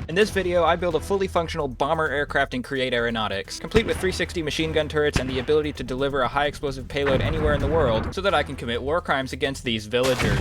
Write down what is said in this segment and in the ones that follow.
In this video, I build a fully functional bomber aircraft in Create Aeronautics, complete with 360 machine gun turrets and the ability to deliver a high explosive payload anywhere in the world, so that I can commit war crimes against these villagers.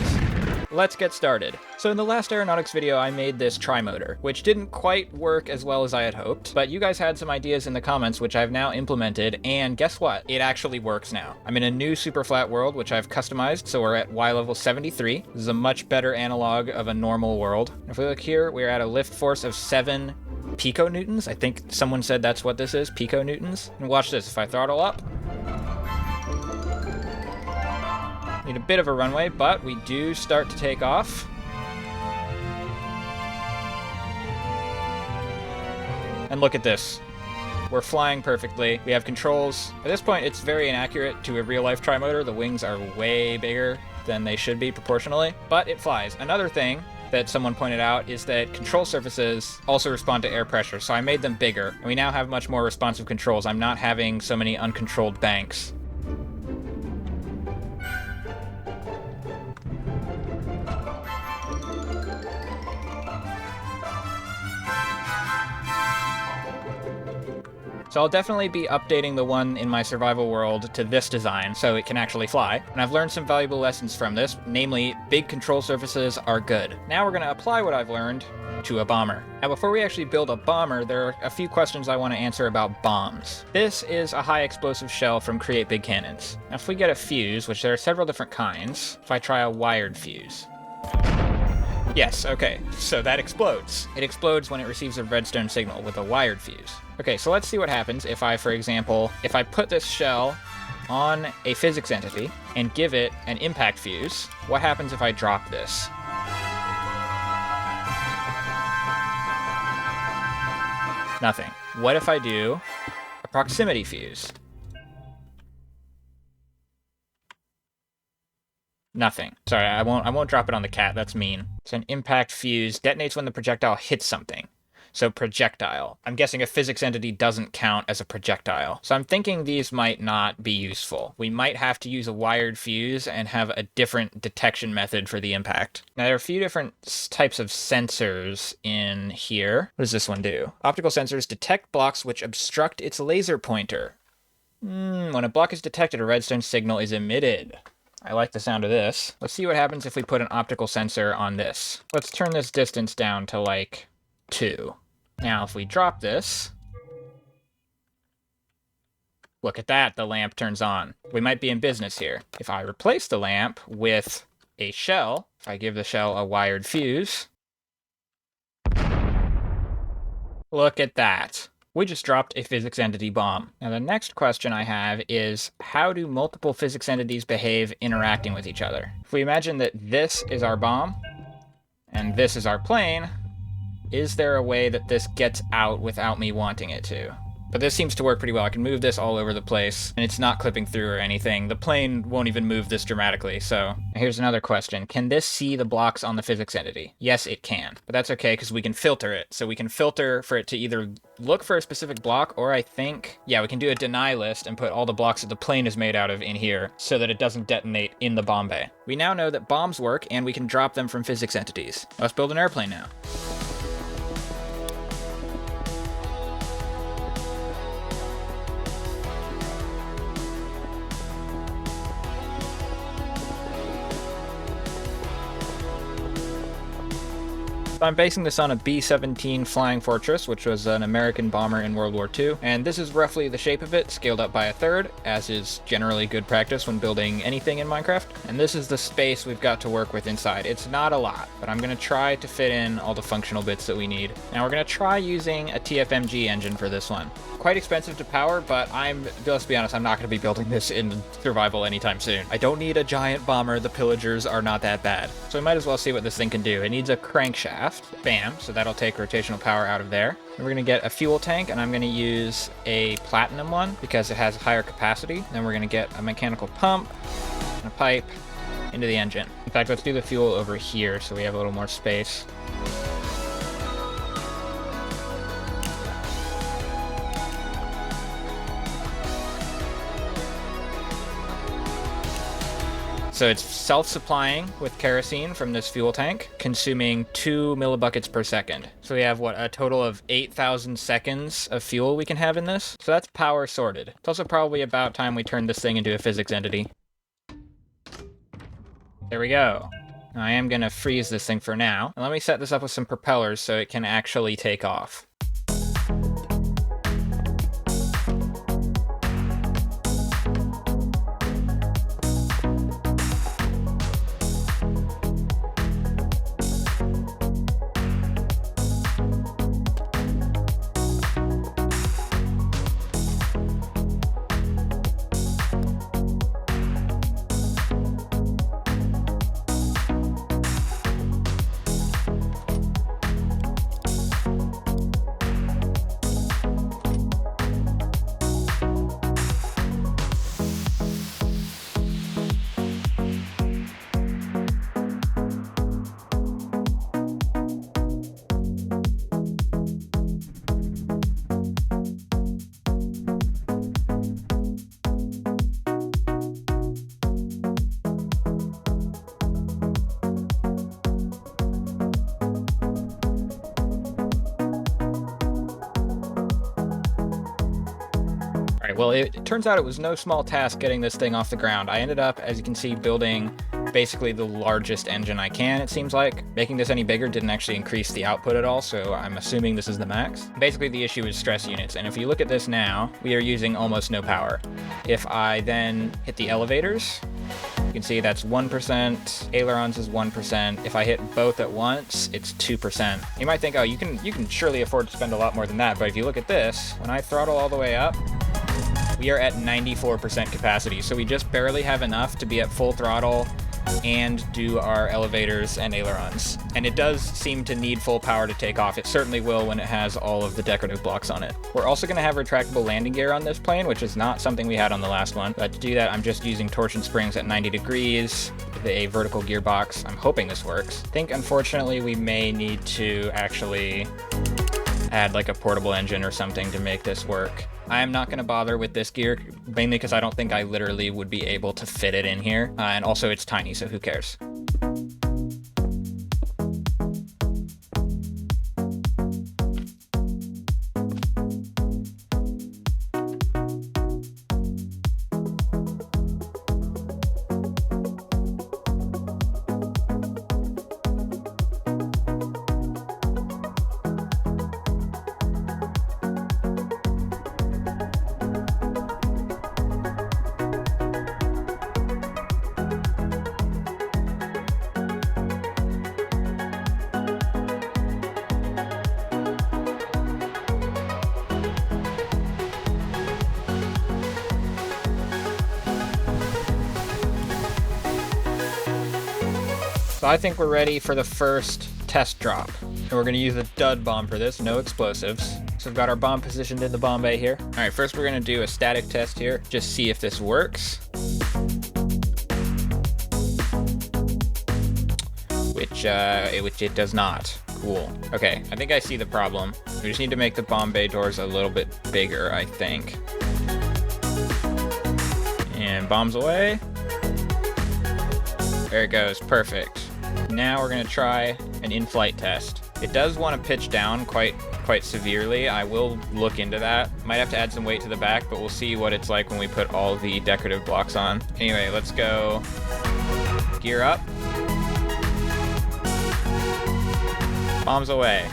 Let's get started. So in the last Aeronautics video, I made this trimotor, which didn't quite work as well as I had hoped, but you guys had some ideas in the comments which I've now implemented, and guess what? It actually works now. I'm in a new super flat world, which I've customized, so we're at Y level 73. This is a much better analog of a normal world. If we look here, we're at a lift force of 7 piconewtons. I think someone said that's what this is, piconewtons. And watch this, if I throttle up, need a bit of a runway, but we do start to take off. And look at this. We're flying perfectly. We have controls. At this point, it's very inaccurate to a real-life trimotor. The wings are way bigger than they should be proportionally, but it flies. Another thing that someone pointed out is that control surfaces also respond to air pressure, so I made them bigger, and we now have much more responsive controls. I'm not having so many uncontrolled banks. So I'll definitely be updating the one in my survival world to this design so it can actually fly. And I've learned some valuable lessons from this, namely, big control surfaces are good. Now we're going to apply what I've learned to a bomber. Now before we actually build a bomber, there are a few questions I want to answer about bombs. This is a high explosive shell from Create Big Cannons. Now if we get a fuse, which there are several different kinds, if I try a wired fuse. Yes, okay, so that explodes. It explodes when it receives a redstone signal with a wired fuse. Okay, so let's see what happens if I, for example, if I put this shell on a physics entity and give it an impact fuse. What happens if I drop this? Nothing. What if I do a proximity fuse? Nothing. Sorry, I won't drop it on the cat. That's mean. It's an impact fuse. Detonates when the projectile hits something. So projectile. I'm guessing a physics entity doesn't count as a projectile. So I'm thinking these might not be useful. We might have to use a wired fuse and have a different detection method for the impact. Now there are a few different types of sensors in here. What does this one do? Optical sensors detect blocks which obstruct its laser pointer. When a block is detected, a redstone signal is emitted. I like the sound of this. Let's see what happens if we put an optical sensor on this. Let's turn this distance down to like 2. Now if we drop this, look at that, the lamp turns on. We might be in business here. If I replace the lamp with a shell, if I give the shell a wired fuse, look at that. We just dropped a physics entity bomb. Now the next question I have is, how do multiple physics entities behave interacting with each other? If we imagine that this is our bomb, and this is our plane, is there a way that this gets out without me wanting it to? But this seems to work pretty well. I can move this all over the place, and it's not clipping through or anything. The plane won't even move this dramatically, so... Here's another question. Can this see the blocks on the physics entity? Yes, it can. But that's okay, because we can filter it. So we can filter for it to either look for a specific block, or I think... Yeah, we can do a deny list and put all the blocks that the plane is made out of in here, so that it doesn't detonate in the bomb bay. We now know that bombs work, and we can drop them from physics entities. Let's build an airplane now. I'm basing this on a B-17 Flying Fortress, which was an American bomber in World War II, and this is roughly the shape of it, scaled up by a third, as is generally good practice when building anything in Minecraft. And this is the space we've got to work with inside. It's not a lot, but I'm going to try to fit in all the functional bits that we need. Now we're going to try using a TFMG engine for this one. Quite expensive to power, but let's be honest, I'm not going to be building this in survival anytime soon. I don't need a giant bomber, the pillagers are not that bad. So we might as well see what this thing can do. It needs a crankshaft. Bam, so that'll take rotational power out of there. And we're going to get a fuel tank, and I'm going to use a platinum one because it has higher capacity. Then we're going to get a mechanical pump and a pipe into the engine. In fact, let's do the fuel over here so we have a little more space. So it's self-supplying with kerosene from this fuel tank, consuming 2 millibuckets per second. So we have, what, a total of 8,000 seconds of fuel we can have in this? So that's power sorted. It's also probably about time we turn this thing into a physics entity. There we go. Now I am gonna freeze this thing for now. And let me set this up with some propellers so it can actually take off. Well, it turns out it was no small task getting this thing off the ground. I ended up, as you can see, building basically the largest engine I can, it seems like. Making this any bigger didn't actually increase the output at all, so I'm assuming this is the max. Basically, the issue is stress units, and if you look at this now, we are using almost no power. If I then hit the elevators, you can see that's 1%, ailerons is 1%. If I hit both at once, it's 2%. You might think, oh, you can surely afford to spend a lot more than that, but if you look at this, when I throttle all the way up, we are at 94% capacity, so we just barely have enough to be at full throttle and do our elevators and ailerons. And it does seem to need full power to take off. It certainly will when it has all of the decorative blocks on it. We're also going to have retractable landing gear on this plane, which is not something we had on the last one. But to do that, I'm just using torsion springs at 90 degrees with a vertical gearbox. I'm hoping this works. I think, unfortunately, we may need to actually add like a portable engine or something to make this work. I am not going to bother with this gear, mainly because I don't think I literally would be able to fit it in here. And also it's tiny, so who cares? So I think we're ready for the first test drop. And we're gonna use a dud bomb for this, no explosives. So we've got our bomb positioned in the bomb bay here. All right, first we're gonna do a static test here, just see if this works. Which it does not. Cool. Okay, I think I see the problem. We just need to make the bomb bay doors a little bit bigger, I think. And bombs away. There it goes, perfect. Now we're gonna try an in-flight test. It does want to pitch down quite severely. I will look into that. Might have to add some weight to the back, but we'll see what it's like when we put all the decorative blocks on. Anyway, let's go gear up. Bombs away.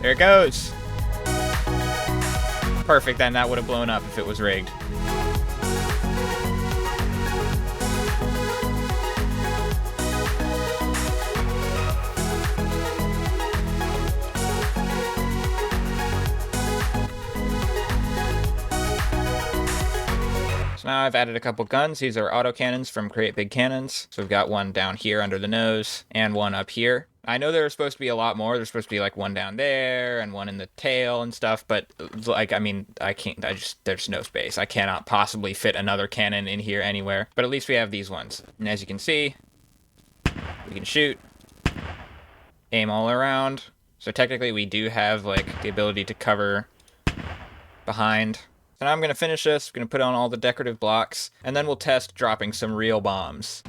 There it goes. Perfect, then that would have blown up if it was rigged. So now I've added a couple guns. These are autocannons from Create Big Cannons. So we've got one down here under the nose and one up here. I know there are supposed to be a lot more. There's supposed to be like one down there and one in the tail and stuff, but like, I mean, there's no space. I cannot possibly fit another cannon in here anywhere, but at least we have these ones. And as you can see, we can shoot, aim all around. So technically we do have like the ability to cover behind. So now I'm going to finish this. I'm going to put on all the decorative blocks, and then we'll test dropping some real bombs.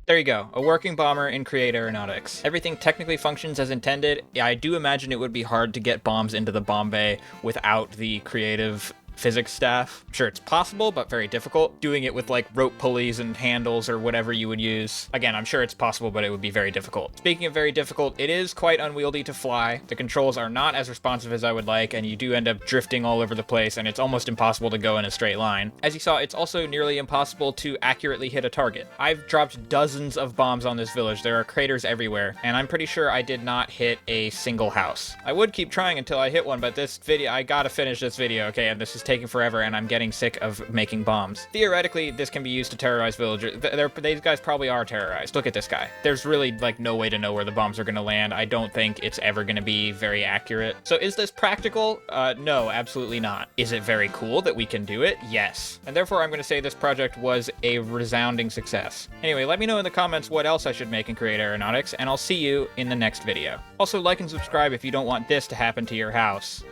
There you go, a working bomber in Create Aeronautics. Everything technically functions as intended. Yeah, I do imagine it would be hard to get bombs into the bomb bay without the creative physics staff. Sure, it's possible, but very difficult. Doing it with like rope pulleys and handles or whatever you would use. Again, I'm sure it's possible, but it would be very difficult. Speaking of very difficult, it is quite unwieldy to fly. The controls are not as responsive as I would like, and you do end up drifting all over the place, and it's almost impossible to go in a straight line. As you saw, it's also nearly impossible to accurately hit a target. I've dropped dozens of bombs on this village. There are craters everywhere, and I'm pretty sure I did not hit a single house. I would keep trying until I hit one, but this video, I gotta finish this video, okay, and this is taking forever, and I'm getting sick of making bombs. Theoretically, this can be used to terrorize villagers. These guys probably are terrorized. Look at this guy. There's really, like, no way to know where the bombs are gonna land. I don't think it's ever gonna be very accurate. So is this practical? No, absolutely not. Is it very cool that we can do it? Yes. And therefore, I'm gonna say this project was a resounding success. Anyway, let me know in the comments what else I should make in Create Aeronautics, and I'll see you in the next video. Also, like and subscribe if you don't want this to happen to your house.